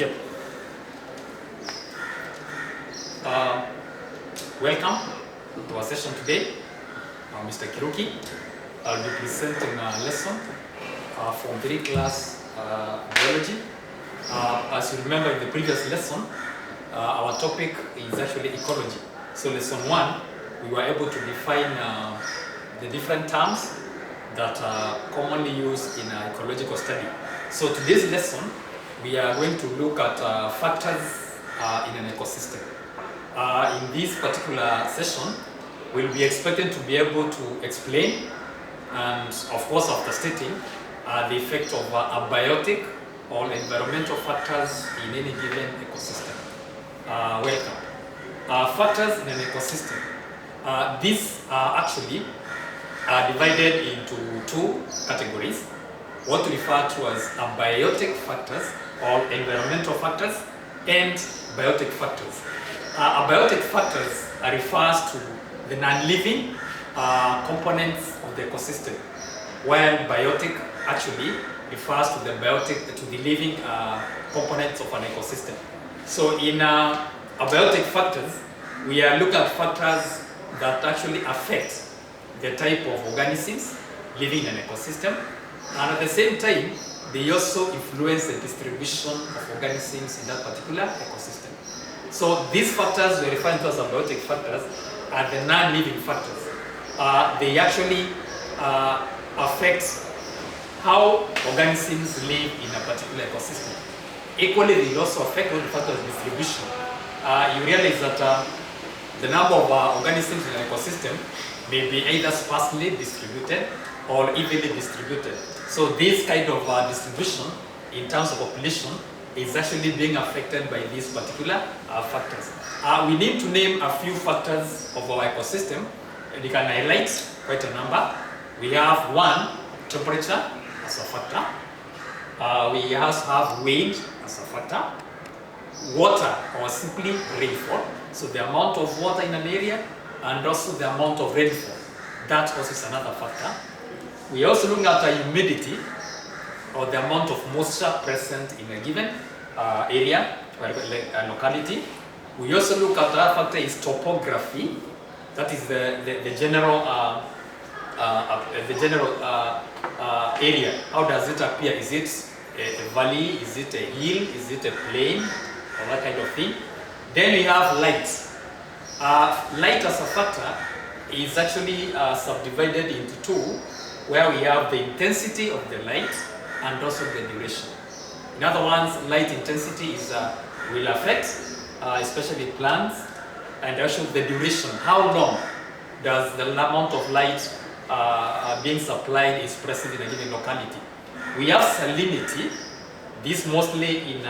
Yep. Welcome to our session today. Mr. Kiruki. I'll be presenting a lesson from 3 class biology. As you remember in the previous lesson, our topic is actually ecology. So lesson 1, we were able to define the different terms that are commonly used in ecological study. So today's lesson, we are going to look at factors in an ecosystem. In this particular session, we'll be expected to be able to explain and, of course, after stating the effect of abiotic or environmental factors in any given ecosystem. Welcome. Factors in an ecosystem. These are actually divided into 2 categories. What we refer to as abiotic factors or environmental factors and biotic factors. Abiotic factors refers to the non-living components of the ecosystem, while biotic actually refers to the living components of an ecosystem. So in abiotic factors, we are looking at factors that actually affect the type of organisms living in an ecosystem, and at the same time, they also influence the distribution of organisms in that particular ecosystem. So these factors we refer to as abiotic factors are the non-living factors. They actually affect how organisms live in a particular ecosystem. Equally, they also affect what we refer to as distribution. You realize that the number of organisms in an ecosystem may be either sparsely distributed or evenly distributed. So this kind of distribution in terms of population is actually being affected by these particular factors. We need to name a few factors of our ecosystem. You can highlight quite a number. We have 1, temperature as a factor. We also have wind as a factor. Water, or simply rainfall. So the amount of water in an area and also the amount of rainfall. That also is another factor. We are also looking at humidity, or the amount of moisture present in a given area or locality. We also look at that factor is topography. That is the general area. How does it appear? Is it a valley? Is it a hill? Is it a plain? Or that kind of thing. Then we have light. Light as a factor is actually subdivided into 2, where we have the intensity of the light and also the duration. In other words, light intensity will affect especially plants, and also the duration. How long does the amount of light being supplied is present in a given locality? We have salinity. This mostly in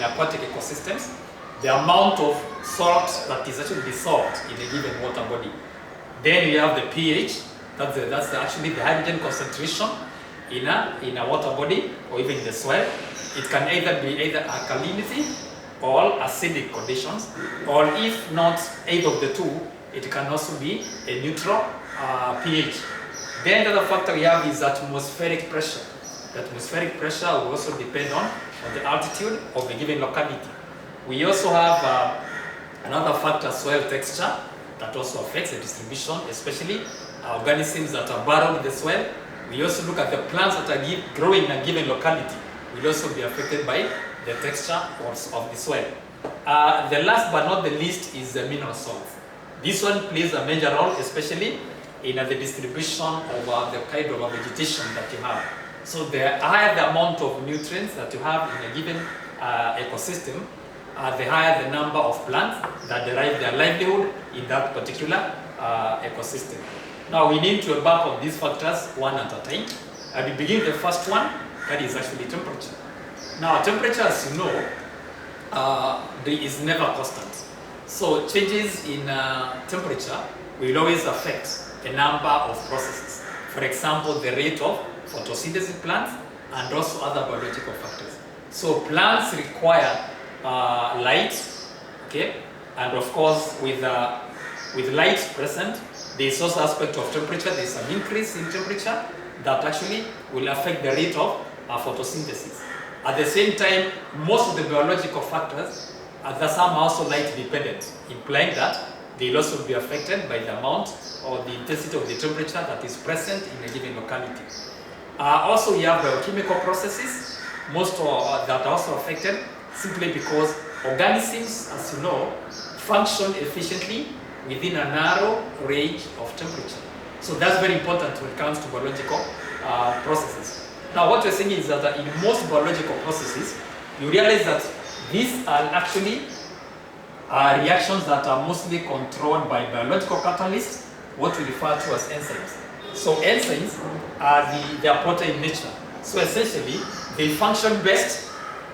aquatic ecosystems. The amount of salt that is actually dissolved in a given water body. Then we have the pH. That's actually the hydrogen concentration in a water body or even in the soil. It can either be alkalinity or acidic conditions, or if not either of the 2, it can also be a neutral pH. Then the other factor we have is atmospheric pressure. The atmospheric pressure will also depend on the altitude of the given locality. We also have another factor, soil texture, that also affects the distribution, especially organisms that are burrowed in the soil. We also look at the plants that are growing in a given locality will also be affected by the texture of the soil. The last but not the least is the mineral salts. This one plays a major role, especially in the distribution of the kind of vegetation that you have. So the higher the amount of nutrients that you have in a given ecosystem, the higher the number of plants that derive their livelihood in that particular ecosystem. Now we need to embark on these factors one at a time. I will begin the first one, that is actually temperature. Now temperature, as you know, is never constant. So changes in temperature will always affect a number of processes. For example, the rate of photosynthesis plants and also other biological factors. So plants require light, okay, and of course with light present, there is also aspect of temperature. There is an increase in temperature that actually will affect the rate of photosynthesis. At the same time, most of the biological factors are some also light dependent, implying that they'll also be affected by the amount or the intensity of the temperature that is present in a given locality. Also, you have biochemical processes, most that are also affected simply because organisms, as you know, function efficiently within a narrow range of temperature. So that's very important when it comes to biological processes. Now, what we're saying is that in most biological processes, you realize that these are actually reactions that are mostly controlled by biological catalysts, what we refer to as enzymes. So enzymes they are protein in nature. So essentially, they function best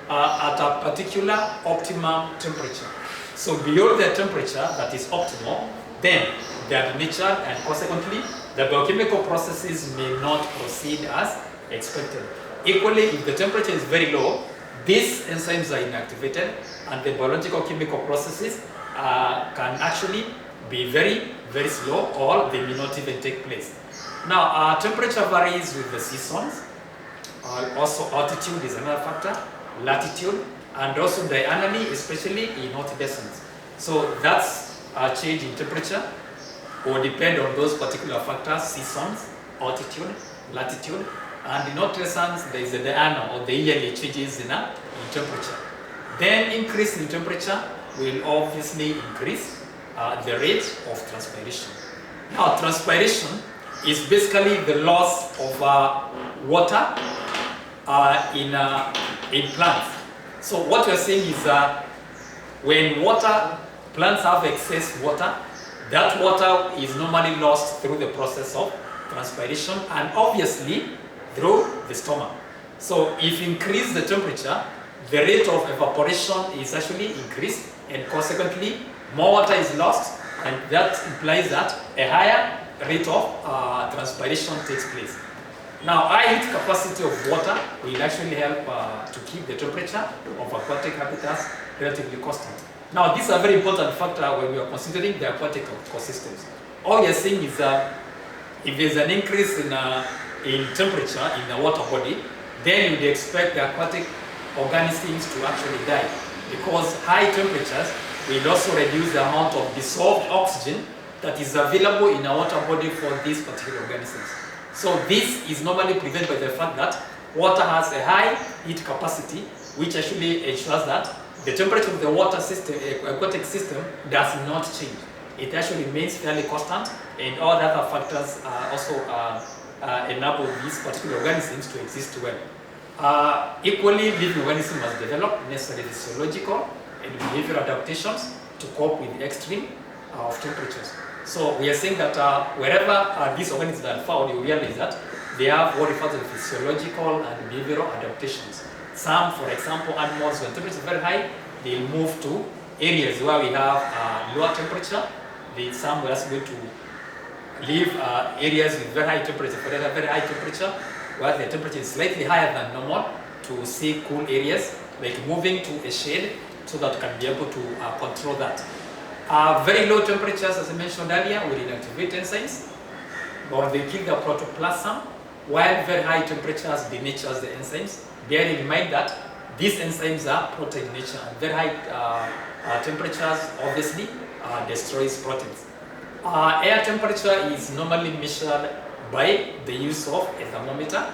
at a particular optimum temperature. So below the temperature that is optimal, then they are denatured, and consequently, the biochemical processes may not proceed as expected. Equally, if the temperature is very low, these enzymes are inactivated, and the biological chemical processes can actually be very, very slow, or they may not even take place. Now, temperature varies with the seasons. Also, altitude is another factor, latitude, and also diurnally, especially in hot basins. So that's a change in temperature will depend on those particular factors: seasons, altitude, latitude, and in hot basins there is the diurnal or the yearly changes in temperature. Then increase in temperature will obviously increase the rate of transpiration. Now, transpiration is basically the loss of water in plants. So what you're saying is when plants have excess water, that water is normally lost through the process of transpiration and obviously through the stomach. So if you increase the temperature, the rate of evaporation is actually increased, and consequently more water is lost, and that implies that a higher rate of transpiration takes place. Now, high heat capacity of water will actually help to keep the temperature of aquatic habitats relatively constant. Now, this is a very important factor when we are considering the aquatic ecosystems. All you're saying is that if there's an increase in temperature in the water body, then you'd expect the aquatic organisms to actually die, because high temperatures will also reduce the amount of dissolved oxygen that is available in a water body for these particular organisms. So this is normally prevented by the fact that water has a high heat capacity, which actually ensures that the temperature of the water system, aquatic system, does not change. It actually remains fairly constant, and all the other factors also enable these particular organisms to exist well. Equally, living organisms must develop necessary physiological and behavioral adaptations to cope with the extreme of temperatures. So we are saying that wherever these organisms are found, you realize that they have what refers to physiological and behavioral adaptations. Some, for example, animals, when temperature is very high, they'll move to areas where we have lower temperature. Some will also go to live areas with very high temperature, for that very high temperature, where the temperature is slightly higher than normal, to see cool areas, like moving to a shade so that you can be able to control that. Very low temperatures, as I mentioned earlier, will inactivate enzymes, or they kill the protoplasm, while very high temperatures denatures the enzymes. Bear in mind that these enzymes are protein in nature, and very high temperatures obviously destroys proteins. Air temperature is normally measured by the use of a thermometer.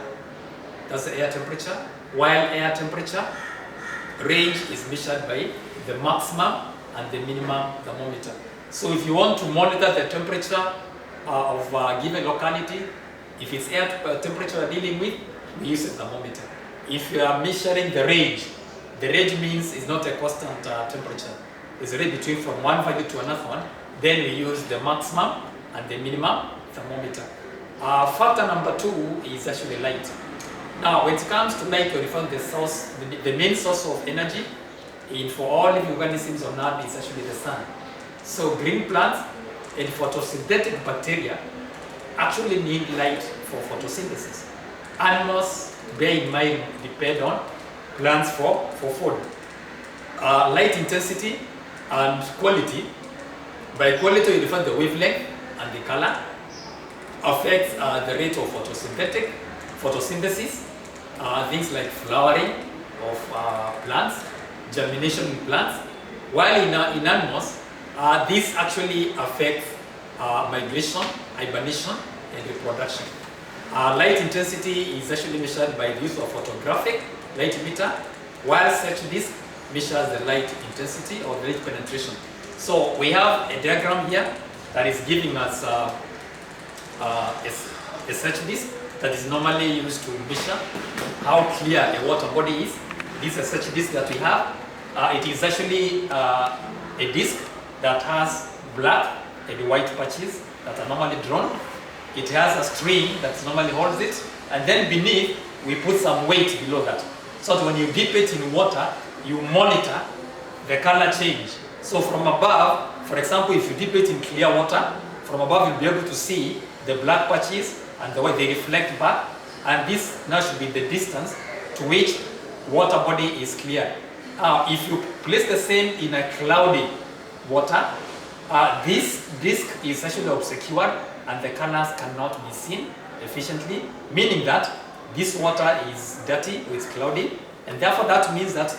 That's the air temperature, while air temperature range is measured by the maximum and the minimum thermometer. So if you want to monitor the temperature of a given locality, if it's air temperature you're dealing with, we use a thermometer. If you are measuring the range means it's not a constant temperature. It's a range between from one value to another one. Then we use the maximum and the minimum thermometer. Factor number 2 is actually light. Now, when it comes to light, we refer to the source, the main source of energy for all living organisms on Earth is actually the sun. So green plants and photosynthetic bacteria actually need light for photosynthesis. Animals, bear in mind, depend on plants for food. Light intensity and quality, by quality we refer to the wavelength and the color, affects the rate of photosynthesis, things like flowering of plants, germination in plants, while in animals, this actually affects migration, hibernation, and reproduction. Light intensity is actually measured by the use of photographic light emitter, while search disk measures the light intensity or the light penetration. So we have a diagram here that is giving us a search disk that is normally used to measure how clear a water body is. This is a search disk that we have. It is actually a disk that has black and white patches that are normally drawn. It has a string that normally holds it, and then beneath we put some weight below that. So that when you dip it in water, you monitor the color change. So from above, for example, if you dip it in clear water, from above you'll be able to see the black patches and the way they reflect back, and this now should be the distance to which water body is clear. If you place the same in a cloudy water, this disk is actually obscured and the colors cannot be seen efficiently, meaning that this water is dirty or it's cloudy, and therefore that means that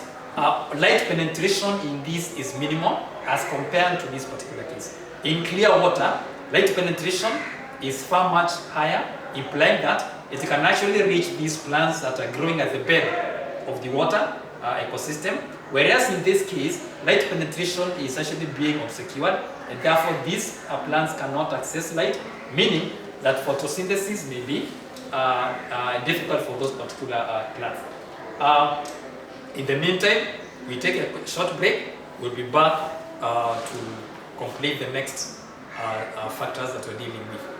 light penetration in this is minimal as compared to this particular case. In clear water, light penetration is far much higher, implying that it can actually reach these plants that are growing at the bed of the water ecosystem, whereas in this case, light penetration is actually being obscured, and therefore these plants cannot access light, meaning that photosynthesis may be difficult for those particular plants. In the meantime, we take a short break. We'll be back to complete the next factors that we're dealing with.